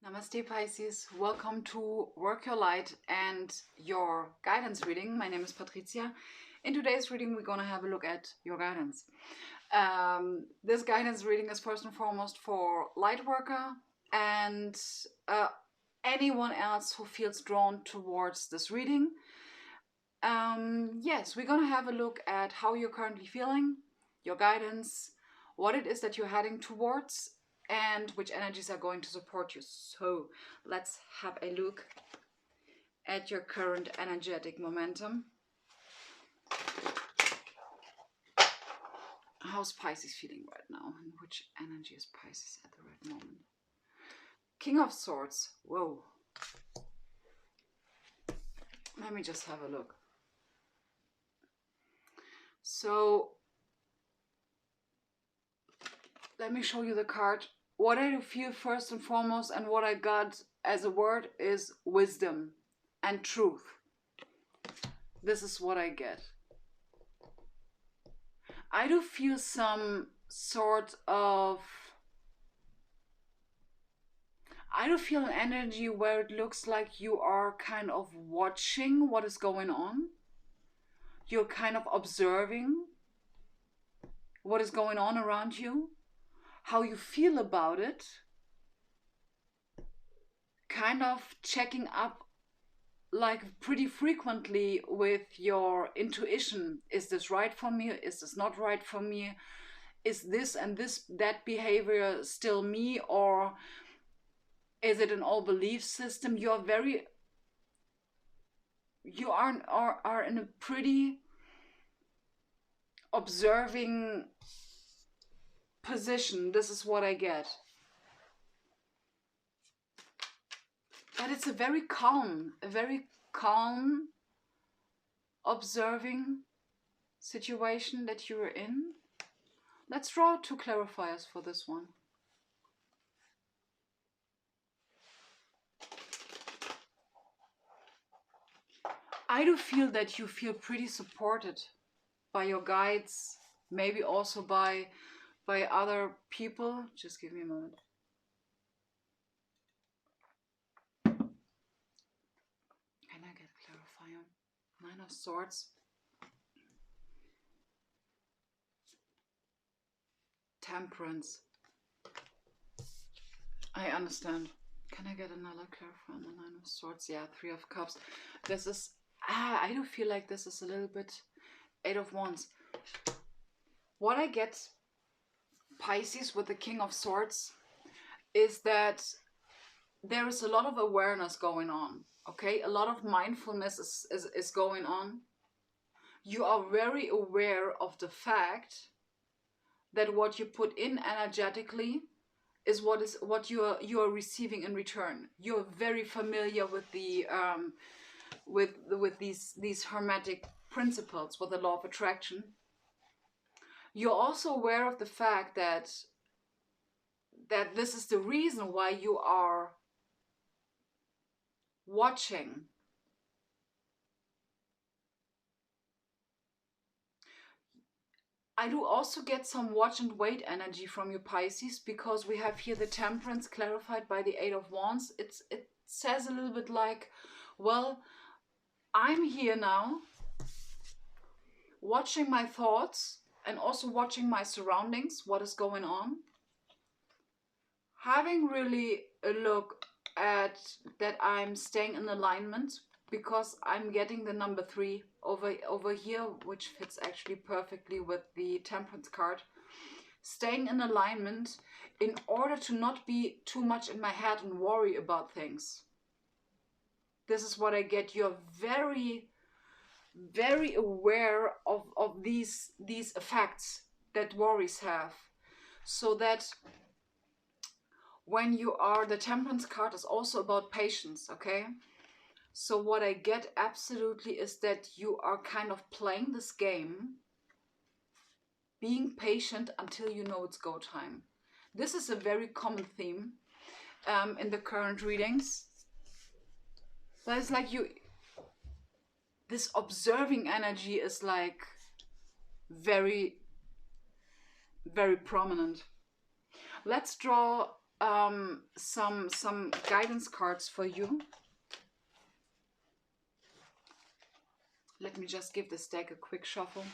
Namaste Pisces, welcome to Work Your Light and your guidance reading. My name is Patricia. In today's reading we're going to have a look at your guidance. This guidance reading is first and foremost for Lightworker and anyone else who feels drawn towards this reading. Yes, we're going to have a look at how you're currently feeling, your guidance, what it is that you're heading towards, and which energies are going to support you. So let's have a look at your current energetic momentum. How's Pisces feeling right now? And which energy is Pisces at the right moment? King of Swords. Whoa. Let me just have a look. So let me show you the card. What I feel first and foremost, and what I got as a word, is wisdom and truth. This is what I get. I do feel some sort of... I do feel an energy where it looks like you are kind of watching what is going on. You're kind of observing what is going on around you. How you feel about it, kind of checking up like pretty frequently with your intuition. Is this right for me? Is this not right for me? Is this and that behavior still me, or is it an old belief system? You are in a pretty observing position. This is what I get. But it's a very calm observing situation that you're in. Let's draw two clarifiers for this one. I do feel that you feel pretty supported by your guides, maybe also by other people. Just give me a moment. Can I get a clarifier? Nine of Swords. Temperance. I understand. Can I get another clarifier on the Nine of Swords? Yeah, Three of Cups. This is... I do feel like this is a little bit Eight of Wands. What I get, Pisces, with the King of Swords, is that there is a lot of awareness going on, okay? A lot of mindfulness is going on. You are very aware of the fact that what you put in energetically is what you are receiving in return. You're very familiar with the with these hermetic principles, with the law of attraction. You're also aware of the fact that this is the reason why you are watching. I do also get some watch and wait energy from you, Pisces, because we have here the Temperance clarified by the Eight of Wands. It says a little bit like, well, I'm here now, watching my thoughts and also watching my surroundings, what is going on. Having really a look at that I'm staying in alignment, because I'm getting the number 3 over here, which fits actually perfectly with the Temperance card. Staying in alignment in order to not be too much in my head and worry about things. This is what I get. You're very, very aware of these effects that worries have. So that when you are, the Temperance card is also about patience, okay? So what I get absolutely is that you are kind of playing this game, being patient until you know it's go time. This is a very common theme in the current readings. But it's like this observing energy is like very, very prominent. Let's draw some guidance cards for you. Let me just give this deck a quick shuffle.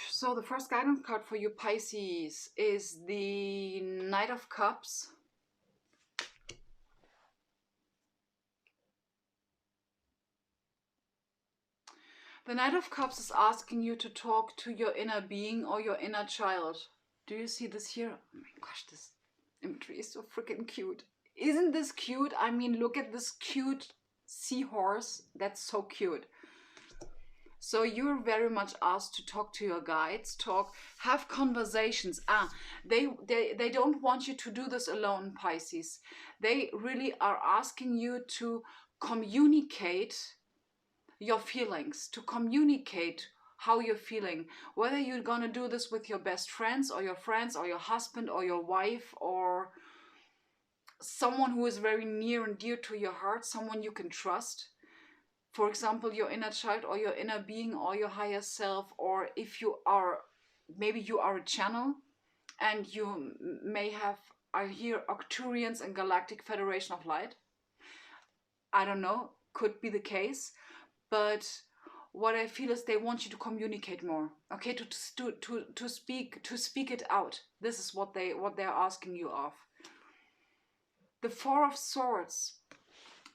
So the first guidance card for you, Pisces, is the Knight of Cups. The Knight of Cups is asking you to talk to your inner being or your inner child. Do you see this here? Oh my gosh, this imagery is so freaking cute. Isn't this cute? I mean, look at this cute seahorse. That's so cute. So you're very much asked to talk to your guides, have conversations. They don't want you to do this alone, Pisces. They really are asking you to communicate your feelings, to communicate how you're feeling, whether you're gonna do this with your best friends or your husband or your wife or someone who is very near and dear to your heart, someone you can trust. For example, your inner child or your inner being or your higher self, or if you are, maybe you are a channel and you may have, I hear Arcturians and Galactic Federation of Light. I don't know, could be the case. But what I feel is they want you to communicate more, okay? To speak it out. This is what they're asking you of. The Four of Swords.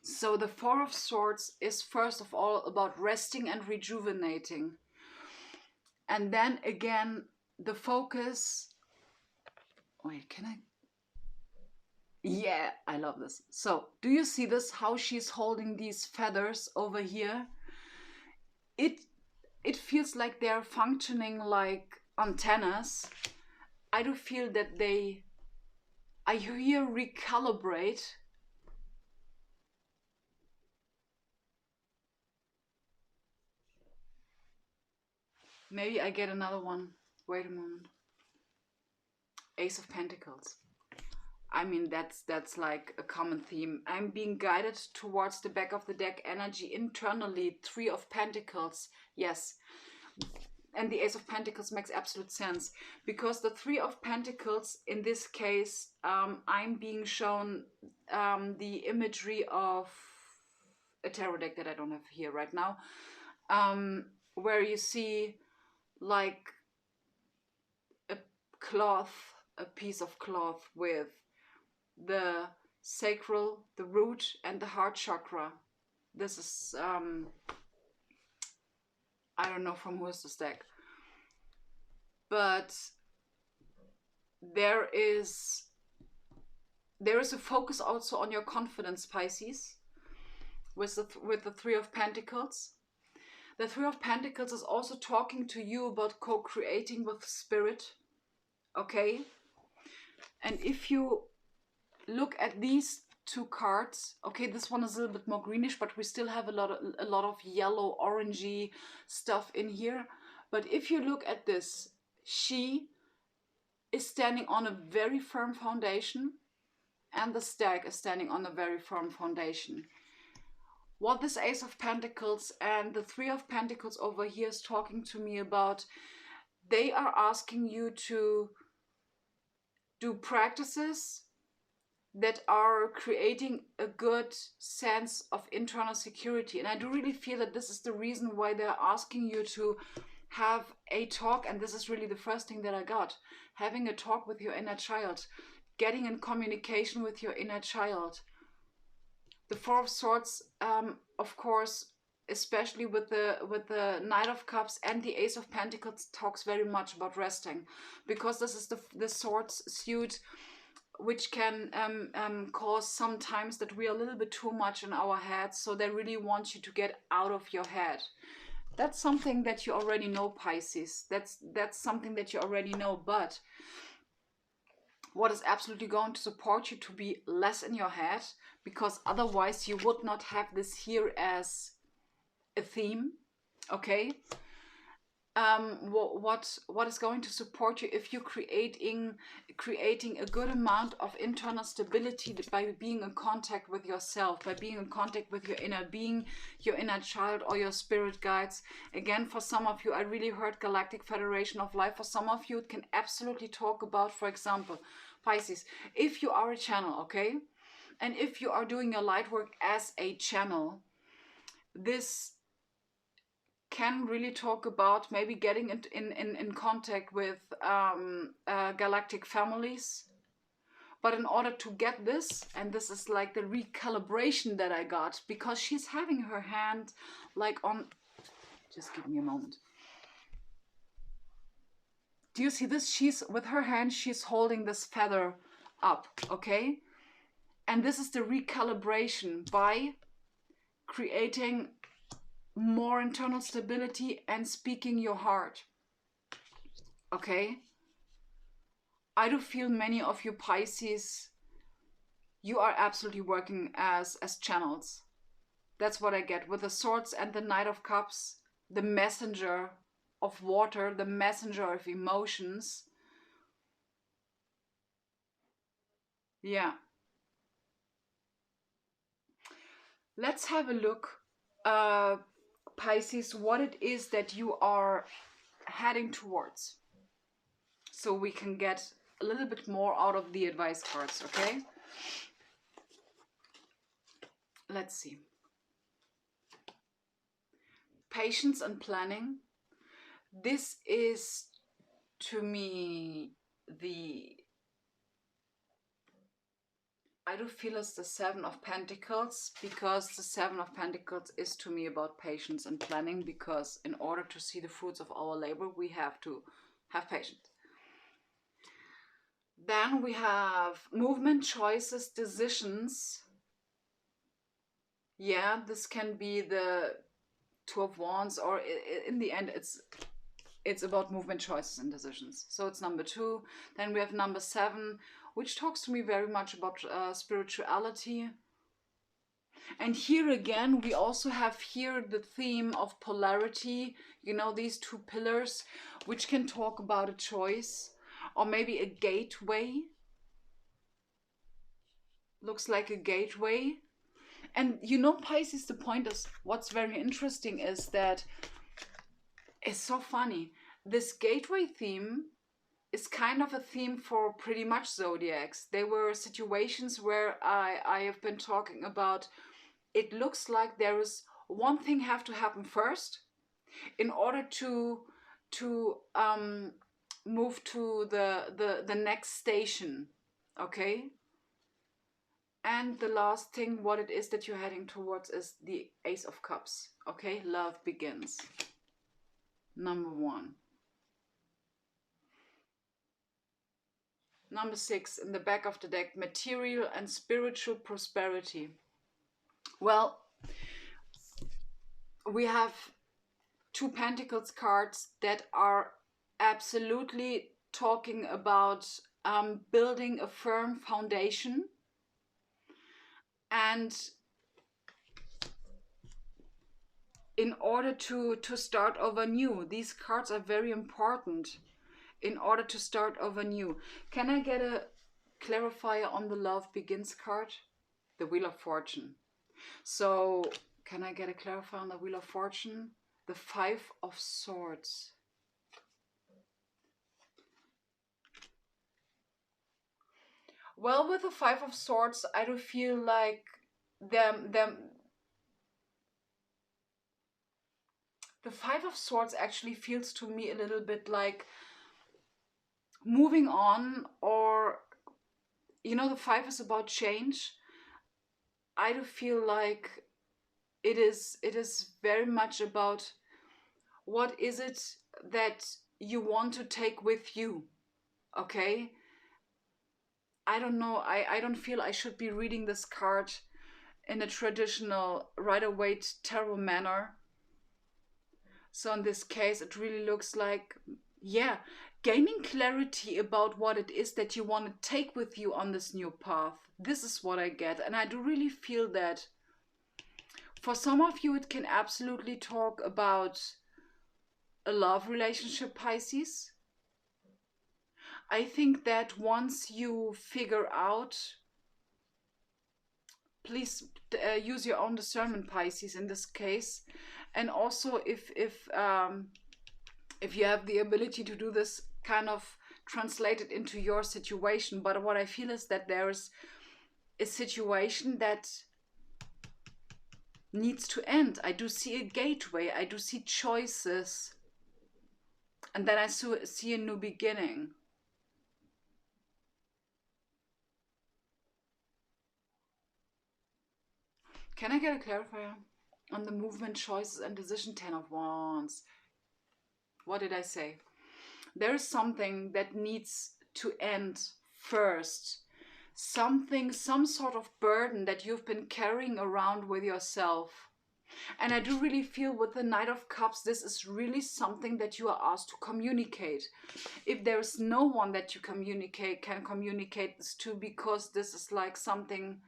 So the Four of Swords is first of all about resting and rejuvenating, and then again the focus. Wait, can I? Yeah, I love this. So do you see this? How she's holding these feathers over here? It feels like they're functioning like antennas. I do feel that I hear recalibrate. Maybe I get another one. Wait a moment. Ace of Pentacles. I mean, that's like a common theme. I'm being guided towards the back of the deck energy internally. Three of Pentacles. Yes. And the Ace of Pentacles makes absolute sense. Because the Three of Pentacles, in this case, I'm being shown the imagery of a tarot deck that I don't have here right now. Where you see like a cloth, a piece of cloth with the sacral, the root, and the heart chakra. This is, I don't know from who is this deck. But there is a focus also on your confidence, Pisces, with the Three of Pentacles. The Three of Pentacles is also talking to you about co-creating with spirit, okay? And if you look at these two cards, okay, this one is a little bit more greenish, but we still have a lot of yellow, orangey stuff in here. But if you look at this, she is standing on a very firm foundation, and the stag is standing on a very firm foundation. What this Ace of Pentacles and the Three of Pentacles over here is talking to me about, they are asking you to do practices that are creating a good sense of internal security. And I do really feel that this is the reason why they're asking you to have a talk. And this is really the first thing that I got. Having a talk with your inner child. Getting in communication with your inner child. The Four of Swords, of course, especially with the Knight of Cups and the Ace of Pentacles, talks very much about resting. Because this is the swords suit, which can cause sometimes that we are a little bit too much in our heads. So they really want you to get out of your head. That's something that you already know, Pisces. That's something that you already know. But what is absolutely going to support you to be less in your head, because otherwise you would not have this here as a theme, okay? what is going to support you if you're creating a good amount of internal stability by being in contact with yourself, by being in contact with your inner being, your inner child, or your spirit guides. Again, for some of you, I really heard Galactic Federation of Life. For some of you, it can absolutely talk about, for example, Pisces, if you are a channel, okay, and if you are doing your light work as a channel, this can really talk about maybe getting in contact with galactic families. But in order to get this, and this is like the recalibration that I got, because she's having her hand like on, just give me a moment. Do you see this? She's with her hand, she's holding this feather up, okay? And this is the recalibration by creating more internal stability and speaking your heart. Okay? I do feel many of you Pisces, you are absolutely working as channels. That's what I get with the Swords and the Knight of Cups, the messenger of water, the messenger of emotions. Yeah. Let's have a look, Pisces, what it is that you are heading towards, so we can get a little bit more out of the advice cards, okay? Let's see. Patience and planning. This is, to me, I do feel it's the Seven of Pentacles, because the Seven of Pentacles is to me about patience and planning, because in order to see the fruits of our labor, we have to have patience. Then we have movement, choices, decisions. Yeah, this can be the Two of Wands, or in the end, it's about movement, choices, and decisions. So it's number 2. Then we have number 7, which talks to me very much about spirituality. And here again, we also have here the theme of polarity. You know, these two pillars, which can talk about a choice or maybe a gateway. Looks like a gateway. And you know, Pisces, the point is, what's very interesting is that it's so funny. This gateway theme is kind of a theme for pretty much zodiacs. There were situations where I have been talking about, it looks like there is one thing have to happen first in order to move to the next station, okay? And the last thing, what it is that you're heading towards, is the Ace of Cups, okay? Love begins. Number 1. Number 6, in the back of the deck, material and spiritual prosperity. Well, we have 2 Pentacles cards that are absolutely talking about building a firm foundation. And in order to start over new, these cards are very important in order to start over new. Can I get a clarifier on the Love Begins card? The Wheel of Fortune. So can I get a clarifier on the Wheel of Fortune? The 5 of Swords. Well, with the 5 of Swords, I do feel like the 5 of Swords actually feels to me a little bit like moving on, or, you know, the 5 is about change. I do feel like it is very much about what is it that you want to take with you, okay? I don't know, I don't feel I should be reading this card in a traditional Rider-Waite tarot manner. So in this case, it really looks like, yeah, gaining clarity about what it is that you want to take with you on this new path. This is what I get. And I do really feel that for some of you, it can absolutely talk about a love relationship, Pisces. I think that once you figure out, please use your own discernment, Pisces, in this case. And also if you have the ability to do this, kind of translate it into your situation. But what I feel is that there is a situation that needs to end. I do see a gateway. I do see choices. And then I see a new beginning. Can I get a clarifier on the movement, choices, and decision? 10 of Wands. What did I say? There is something that needs to end first. Something, some sort of burden that you've been carrying around with yourself. And I do really feel with the Knight of Cups, this is really something that you are asked to communicate. If there is no one that you can communicate this to, because this is like something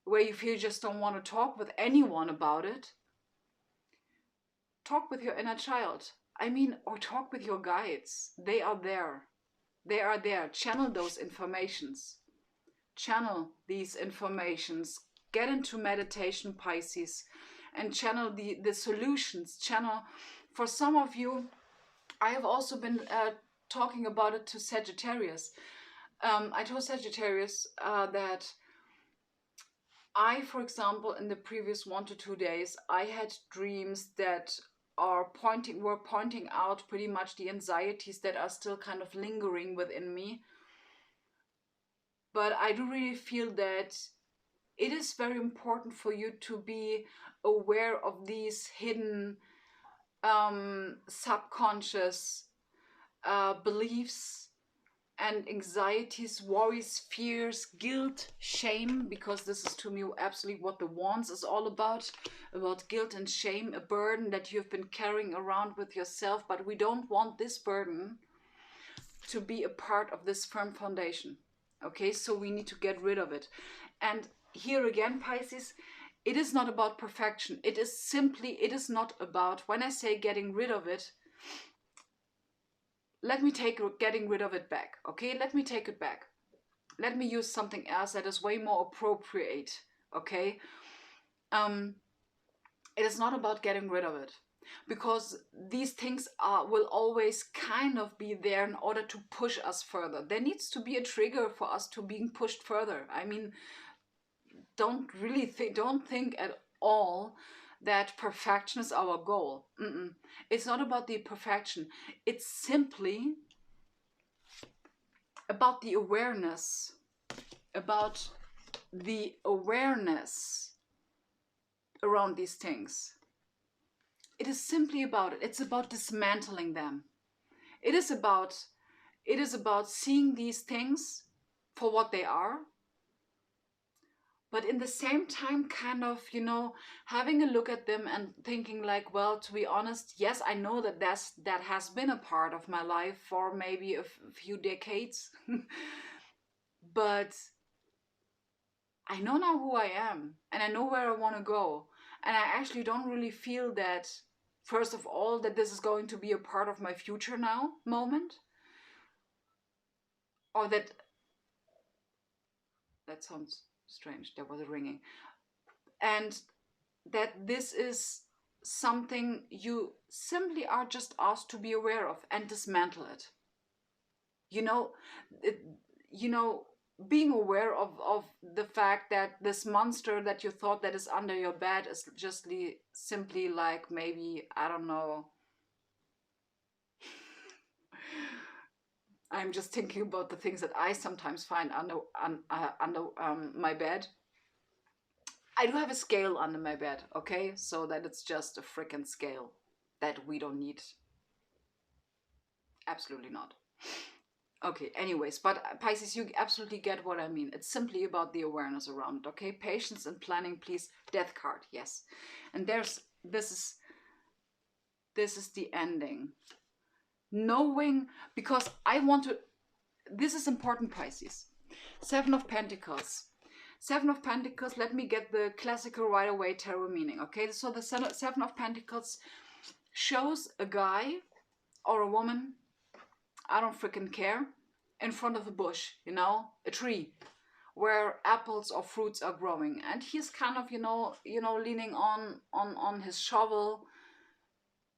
where you feel you just don't want to talk with anyone about it, talk with your inner child. I mean, or talk with your guides. They are there. They are there. Channel those informations. Channel these informations. Get into meditation, Pisces, and channel the solutions. Channel, for some of you, I have also been talking about it to Sagittarius. I told Sagittarius that I, for example, in the previous 1 to 2 days, I had dreams that were pointing out pretty much the anxieties that are still kind of lingering within me. But I do really feel that it is very important for you to be aware of these hidden subconscious beliefs and anxieties, worries, fears, guilt, shame, because this is to me absolutely what the Wands is all about guilt and shame, a burden that you've been carrying around with yourself, but we don't want this burden to be a part of this firm foundation. Okay, so we need to get rid of it. And here again, Pisces, it is not about perfection. It is not about, when I say getting rid of it, let me take getting rid of it back, okay? Let me take it back. Let me use something else that is way more appropriate, okay? It is not about getting rid of it, because these things will always kind of be there in order to push us further. There needs to be a trigger for us to being pushed further. I mean, don't think at all that perfection is our goal. It's not about the perfection. It's simply about the awareness, around these things. It is simply about it. It's about dismantling them. It is about seeing these things for what they are, but in the same time, kind of, having a look at them and thinking like, well, to be honest, yes, I know that that has been a part of my life for maybe a few decades, but I know now who I am, and I know where I want to go, and I actually don't really feel that, first of all, that this is going to be a part of my future now moment, or that sounds strange, there was a ringing, and that this is something you simply are just asked to be aware of and dismantle it. Being aware of the fact that this monster that you thought that is under your bed is just simply like, maybe, I don't know, I'm just thinking about the things that I sometimes find under my bed. I do have a scale under my bed, okay? So that it's just a freaking scale that we don't need. Absolutely not. Okay, anyways, but Pisces, you absolutely get what I mean. It's simply about the awareness around it, okay? Patience and planning, please. Death card, yes. And this is the ending. Knowing, because this is important, Pisces. 7 of Pentacles. 7 of Pentacles, let me get the classical right away tarot meaning, okay? So the 7 of Pentacles shows a guy or a woman, I don't freaking care, in front of a bush, you know, a tree where apples or fruits are growing, and he's kind of, leaning on his shovel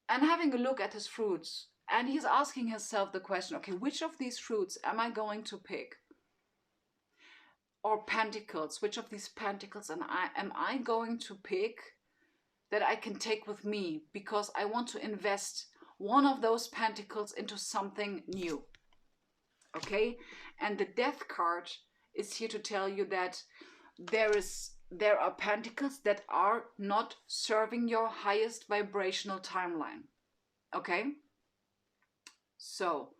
and having a look at his fruits, and he's asking himself the question, okay, which of these fruits am I going to pick? Or pentacles, which of these pentacles am I going to pick that I can take with me, because I want to invest one of those pentacles into something new. Okay, and the Death card is here to tell you that there are pentacles that are not serving your highest vibrational timeline. Okay, so,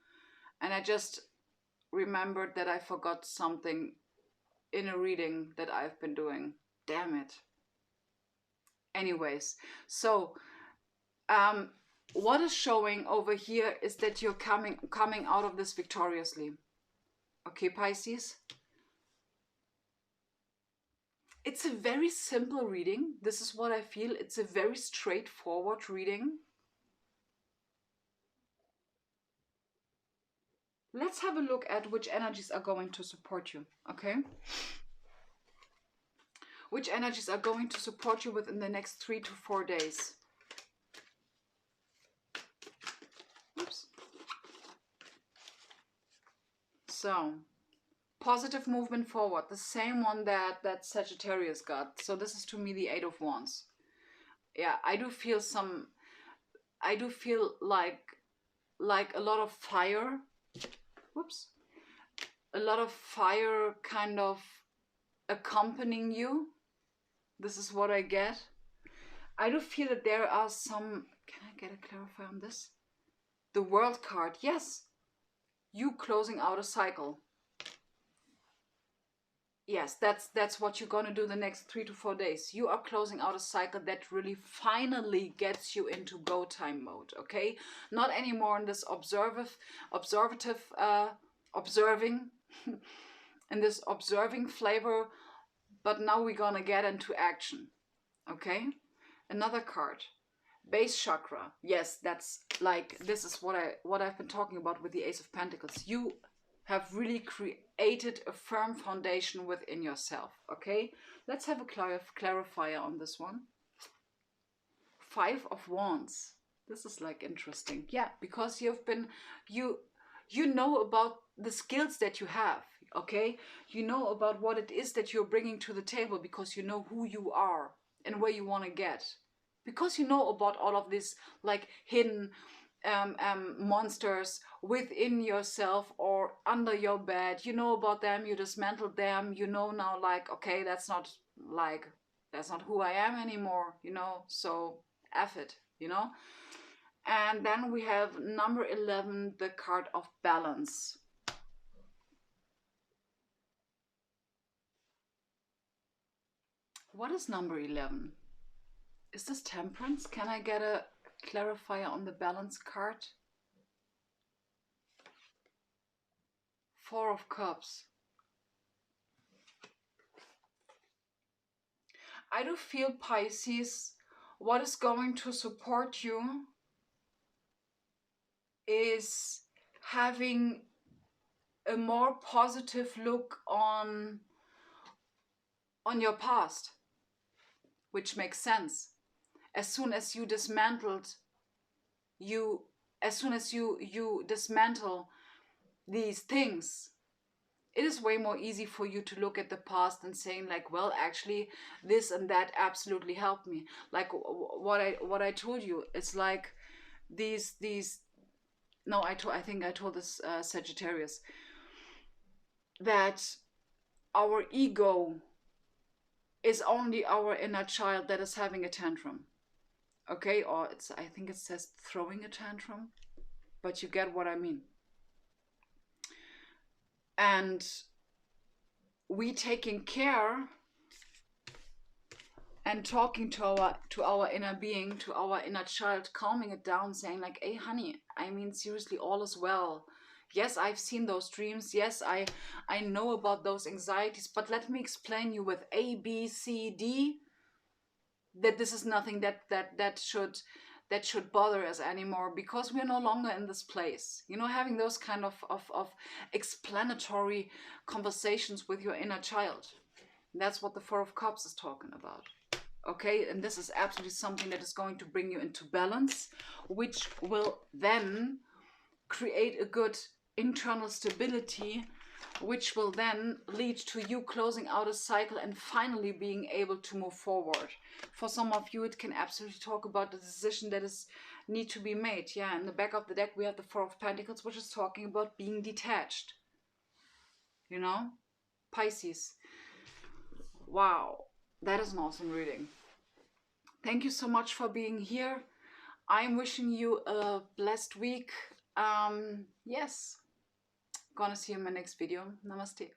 and I just remembered that I forgot something in a reading that I've been doing. Damn it. Anyways, so what is showing over here is that you're coming out of this victoriously. Okay, Pisces? It's a very simple reading. This is what I feel. It's a very straightforward reading. Let's have a look at which energies are going to support you, okay? Which energies are going to support you within the next 3 to 4 days? Oops. So, positive movement forward, the same one that Sagittarius got. So this is to me the 8 of Wands. Yeah, I do feel like a lot of fire. Whoops. A lot of fire kind of accompanying you. This is what I get. I do feel that there are some... Can I get a clarifier on this? The World card. Yes. You closing out a cycle. Yes, that's what you're going to do the next 3 to 4 days. You are closing out a cycle that really finally gets you into go time mode, okay? Not anymore in this observative, observing, in this observing flavor, but now we're going to get into action, okay? Another card, base chakra. Yes, that's like, this is what I've been talking about with the Ace of Pentacles. You have really created a firm foundation within yourself, okay? Let's have a clarifier on this one. 5 of Wands. This is like interesting. Yeah, because you've been, you know about the skills that you have, okay? You know about what it is that you're bringing to the table, because you know who you are and where you want to get. Because you know about all of this like hidden monsters within yourself or under your bed. You know about them, you dismantled them, you know now, like, okay, that's not who I am anymore, you know, so F it, you know. And then we have number 11, the card of balance. What is number 11? Is this temperance? Can I get a clarifier on the balance card? 4 of Cups. I do feel, Pisces, what is going to support you is having a more positive look on your past, which makes sense. As soon as you dismantle these things, it is way more easy for you to look at the past and saying like, well, actually this and that absolutely helped me. Like what I told you, it's like these no, I think I told this Sagittarius, that our ego is only our inner child that is having a tantrum. Okay, or I think it says throwing a tantrum, but you get what I mean. And we taking care and talking to our inner being, to our inner child, calming it down, saying like, hey honey, I mean, seriously, all is well. Yes, I've seen those dreams. Yes, I know about those anxieties, but let me explain you with A, B, C, D, that this is nothing that that should bother us anymore, because we're no longer in this place. You know, having those kind of explanatory conversations with your inner child. That's what the Four of Cups is talking about. Okay, and this is absolutely something that is going to bring you into balance, which will then create a good internal stability, which will then lead to you closing out a cycle and finally being able to move forward. For some of you, it can absolutely talk about the decision that is need to be made. Yeah, in the back of the deck, we have the Four of Pentacles, which is talking about being detached. You know, Pisces. Wow, that is an awesome reading. Thank you so much for being here. I'm wishing you a blessed week. Yes, gonna see you in my next video. Namaste.